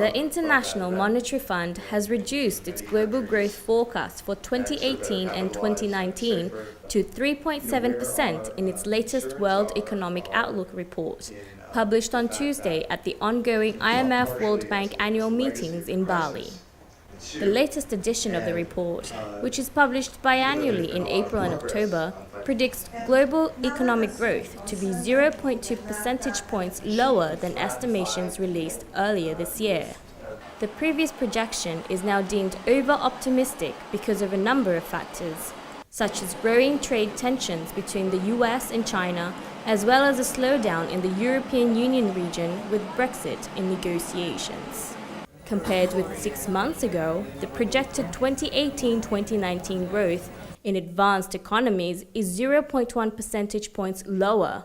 the International Monetary Fund has reduced its global growth forecast for 2018 and 2019 to 3.7% in its latest World Economic Outlook report, published on Tuesday at the ongoing IMF-World Bank Annual Meetings in Bali. The latest edition of the report, which is published biannually in April and October, predicts global economic growth to be 0.2 percentage points lower than estimations released earlier this year. The previous projection is now deemed over-optimistic because of a number of factors, such as growing trade tensions between the US and China, as well as a slowdown in the European Union region with Brexit in negotiations. Compared with 6 months ago, the projected 2018-2019 growth in advanced economies is 0.1 percentage points lower,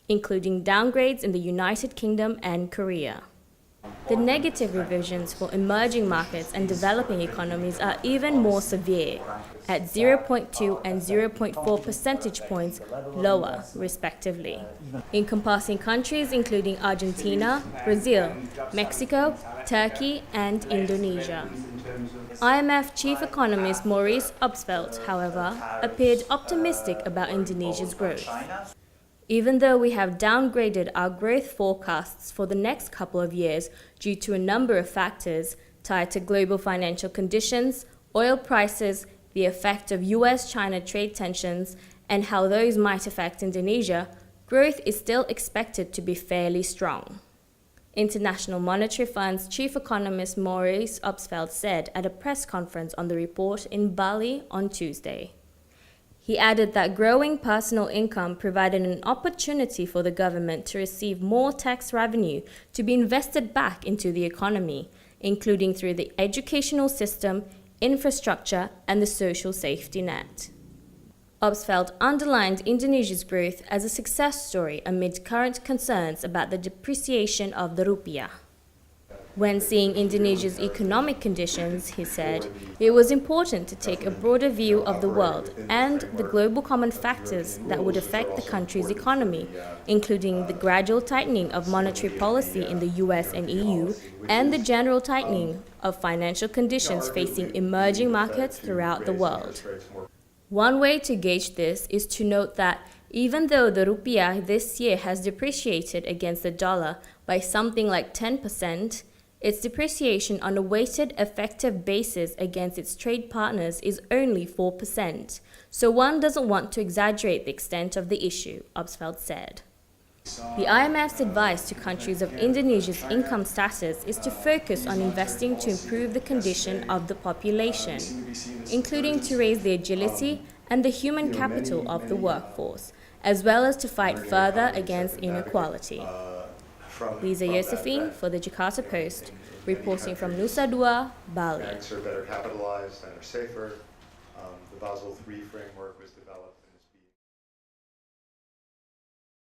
including downgrades in the United Kingdom and Korea. The negative revisions for emerging markets and developing economies are even more severe, at 0.2 and 0.4 percentage points lower, respectively, encompassing countries including Argentina, Brazil, Mexico, Turkey, and Indonesia. IMF chief economist Maurice Obstfeld, however, appeared optimistic about Indonesia's growth. Even though we have downgraded our growth forecasts for the next couple of years due to a number of factors tied to global financial conditions, oil prices, the effect of US-China trade tensions, and how those might affect Indonesia, growth is still expected to be fairly strong. International Monetary Fund's chief economist Maurice Obstfeld said at a press conference on the report in Bali on Tuesday. He added that growing personal income provided an opportunity for the government to receive more tax revenue to be invested back into the economy, including through the educational system, infrastructure, and the social safety net. Obstfeld underlined Indonesia's growth as a success story amid current concerns about the depreciation of the rupiah. When seeing Indonesia's economic conditions, he said, it was important to take a broader view of the world and the global common factors that would affect the country's economy, including the gradual tightening of monetary policy in the US and EU and the general tightening of financial conditions facing emerging markets throughout the world. One way to gauge this is to note that even though the rupiah this year has depreciated against the dollar by something like 10%, its depreciation on a weighted effective basis against its trade partners is only 4%, so one doesn't want to exaggerate the extent of the issue, Obstfeld said. The IMF's advice to countries of Indonesia's income status is to focus on investing to improve the condition of the population, including to raise the agility and the human capital of the workforce, as well as to fight further against inequality. Lisa Josephine for the Jakarta Post, reporting from Nusa Dua, Bali. Banks are better capitalized and are safer. The Basel III framework was developed.